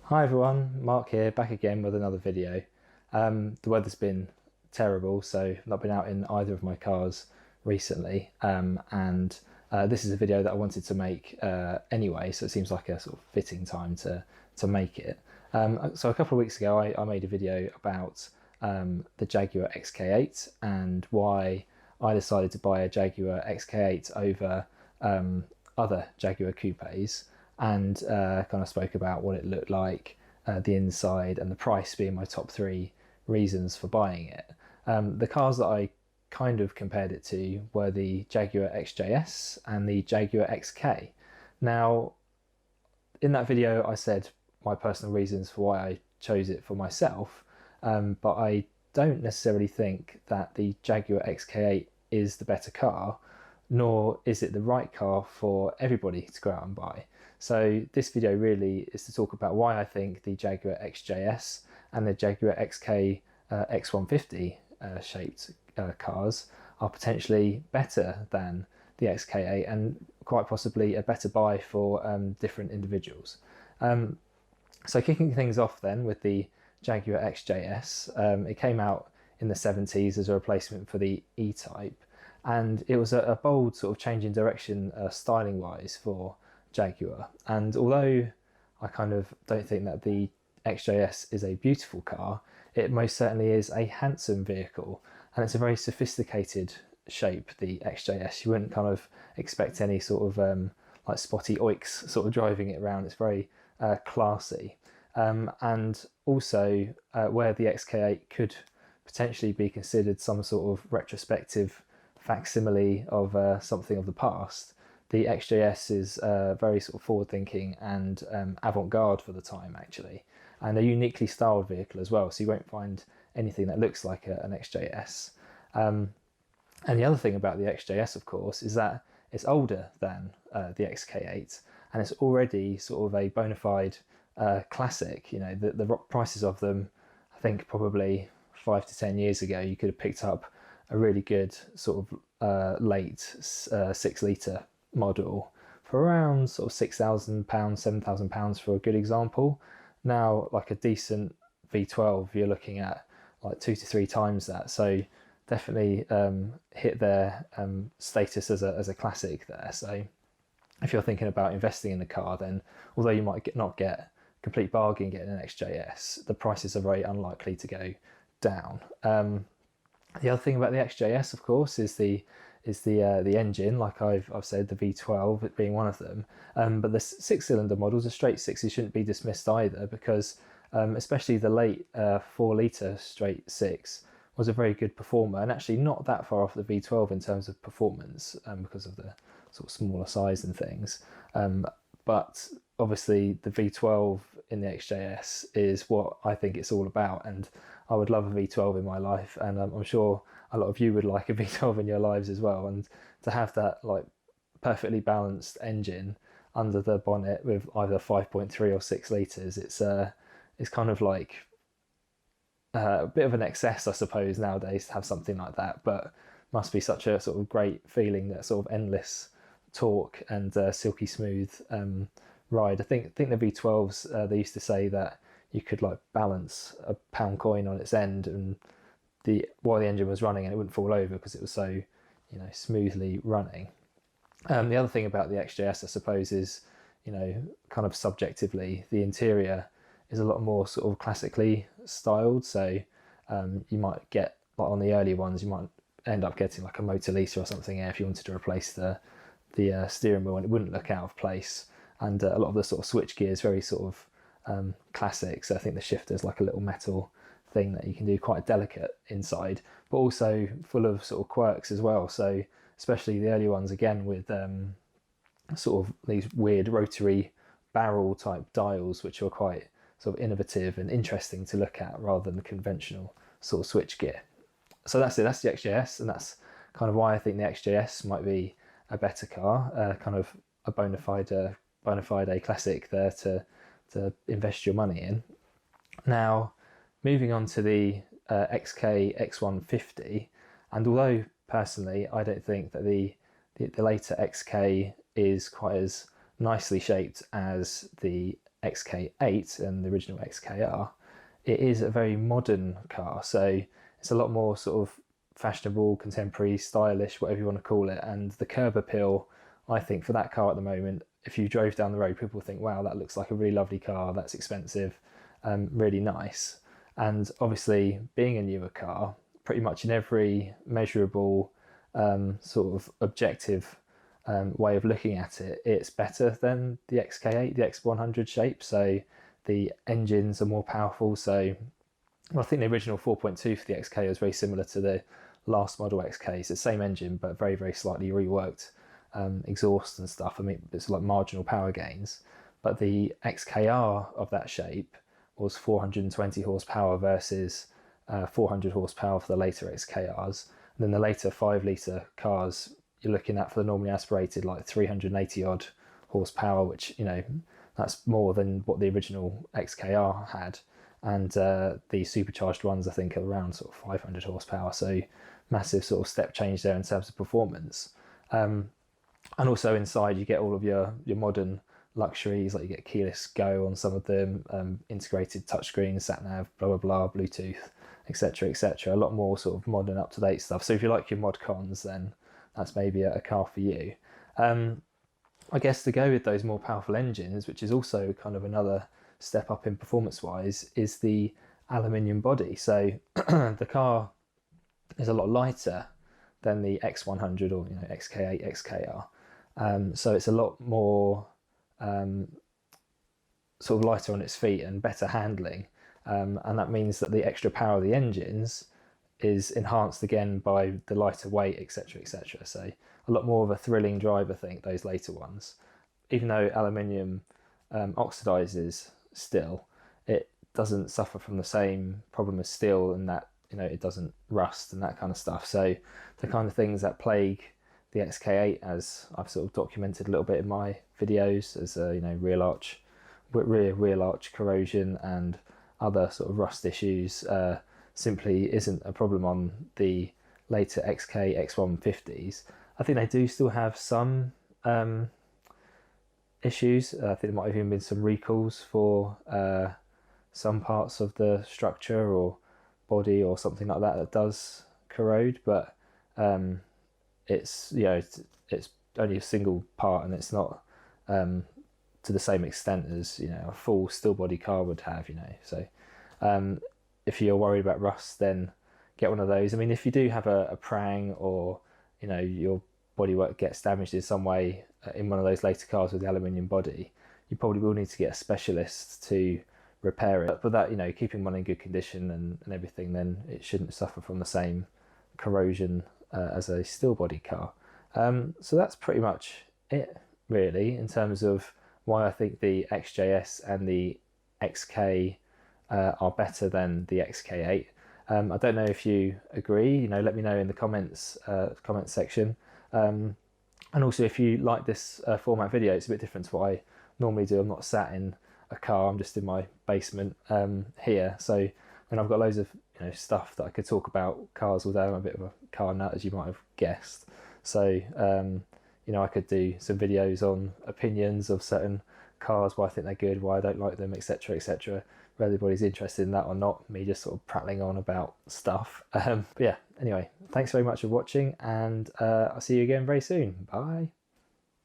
Hi everyone, Mark here, back again with another video. The weather's been terrible, so I've not been out in either of my cars recently, and this is a video that I wanted to make anyway, so it seems like a sort of fitting time to make it. So a couple of weeks ago I made a video about the Jaguar XK8 and why I decided to buy a Jaguar XK8 over other Jaguar coupes, and kind of spoke about what it looked like, the inside, and the price being my top three reasons for buying it. The cars that I kind of compared it to were the Jaguar XJS and the Jaguar XK. Now, in that video, I said my personal reasons for why I chose it for myself, but I don't necessarily think that the Jaguar XK8 is the better car, nor is it the right car for everybody to go out and buy. So this video really is to talk about why I think the Jaguar XJS and the Jaguar XK X150 shaped cars are potentially better than the XK8 and quite possibly a better buy for different individuals. So kicking things off then with the Jaguar XJS, it came out in the 70s as a replacement for the E-Type, and it was a bold sort of change in direction styling wise for Jaguar. And although I kind of don't think that the XJS is a beautiful car, it most certainly is a handsome vehicle, and it's a very sophisticated shape, the XJS. You wouldn't kind of expect any sort of like spotty oiks sort of driving it around. It's very classy, and also where the XK8 could potentially be considered some sort of retrospective facsimile of something of the past, the XJS is very sort of forward-thinking and avant-garde for the time, actually, and a uniquely styled vehicle as well. So you won't find anything that looks like an XJS. And the other thing about the XJS, of course, is that it's older than the XK8, and it's already sort of a bona fide classic. You know, the prices of them, I think probably 5 to 10 years ago, you could have picked up a really good sort of late 6-litre model for around sort of £6,000, £7,000 for a good example. Now, like a decent V12, you're looking at like 2 to 3 times that. So definitely hit their status as a classic there. So if you're thinking about investing in the car, then although you might not get complete bargain getting an XJS, the prices are very unlikely to go down. The other thing about the XJS, of course, is the engine. Like I've said, the V12 it being one of them. But the 6-cylinder models, the straight sixes, shouldn't be dismissed either, because especially the late 4-litre straight six was a very good performer, and actually not that far off the V12 in terms of performance, because of the sort of smaller size and things. But obviously the V12 in the XJS is what I think it's all about, and I would love a V12 in my life, and I'm sure a lot of you would like a V12 in your lives as well. And to have that like perfectly balanced engine under the bonnet with either 5.3 or 6 litres, it's kind of like a bit of an excess, I suppose, nowadays to have something like that, but must be such a sort of great feeling, that sort of endless torque and silky smooth ride. I think the V12s, they used to say that you could like balance a pound coin on its end and while the engine was running, and it wouldn't fall over because it was so, you know, smoothly running. The other thing about the XJS, I suppose, is, you know, kind of subjectively, the interior is a lot more sort of classically styled. So you might get, like on the early ones, you might end up getting like a motor Lisa or something if you wanted to replace the steering wheel, and it wouldn't look out of place. And a lot of the sort of switch gear is very sort of classic. So I think the shifter is like a little metal thing that you can do, quite delicate inside, but also full of sort of quirks as well. So especially the early ones, again, with sort of these weird rotary barrel type dials, which are quite sort of innovative and interesting to look at rather than the conventional sort of switch gear. So that's it, that's the XJS, and that's kind of why I think the XJS might be a better car, kind of a bona fide a classic there to invest your money in. Now, moving on to the XK X150, and although personally I don't think that the later XK is quite as nicely shaped as the XK8 and the original XKR, it is a very modern car. So it's a lot more sort of fashionable, contemporary, stylish, whatever you want to call it. And the curb appeal, I think, for that car at the moment, if you drove down the road, people think, wow, that looks like a really lovely car, that's expensive, really nice. And obviously, being a newer car, pretty much in every measurable sort of objective way of looking at it, it's better than the XK8, the X100 shape. So the engines are more powerful. So I think the original 4.2 for the XK was very similar to the last model XK. It's the same engine, but very, very slightly reworked exhaust and stuff. I mean, it's like marginal power gains. But the XKR of that shape was 420 horsepower versus 400 horsepower for the later XKRs. And then the later 5-litre cars, you're looking at, for the normally aspirated, like 380 odd horsepower, which, you know, that's more than what the original XKR had. And the supercharged ones, I think, are around sort of 500 horsepower. So massive sort of step change there in terms of performance. And also inside you get all of your modern luxuries, like you get keyless go on some of them, integrated touchscreen, sat nav, blah blah blah, Bluetooth, etc etc. A lot more sort of modern, up to date stuff. So if you like your mod cons, then that's maybe a car for you. I guess to go with those more powerful engines, which is also kind of another step up in performance wise, is the aluminium body. So the car is a lot lighter than the X100 or, you know, XK8, XKR. So it's a lot more sort of lighter on its feet and better handling. And that means that the extra power of the engines is enhanced again by the lighter weight, etc etc. So a lot more of a thrilling drive, I think, those later ones. Even though aluminium oxidizes still, it doesn't suffer from the same problem as steel, in that, you know, it doesn't rust and that kind of stuff. So the kind of things that plague the XK8, as I've sort of documented a little bit in my videos, as you know, rear wheel arch corrosion and other sort of rust issues, simply isn't a problem on the later XK X150s. I think they do still have some issues. I think there might have even been some recalls for some parts of the structure or body or something like that that does corrode, but it's, you know, it's only a single part, and it's not to the same extent as, you know, a full steel body car would have, you know. So if you're worried about rust, then get one of those. I mean, if you do have a prang, or, you know, your bodywork gets damaged in some way in one of those later cars with the aluminium body, you probably will need to get a specialist to repair it. But that, you know, keeping one in good condition and everything, then it shouldn't suffer from the same corrosion as a steel body car. So that's pretty much it, really, in terms of why I think the XJS and the XK are better than the XK8. I don't know if you agree, you know, let me know in the comments section. And also, if you like this format video, it's a bit different to what I normally do. I'm not sat in a car, I'm just in my basement here. So, I mean, I've got loads of, you know, stuff that I could talk about cars all day. I'm a bit of a car nut, as you might have guessed. So, you know, I could do some videos on opinions of certain cars, why I think they're good, why I don't like them, etc etc. Whether everybody's interested in that or not, me just sort of prattling on about stuff. But yeah, anyway, thanks very much for watching, and I'll see you again very soon. Bye.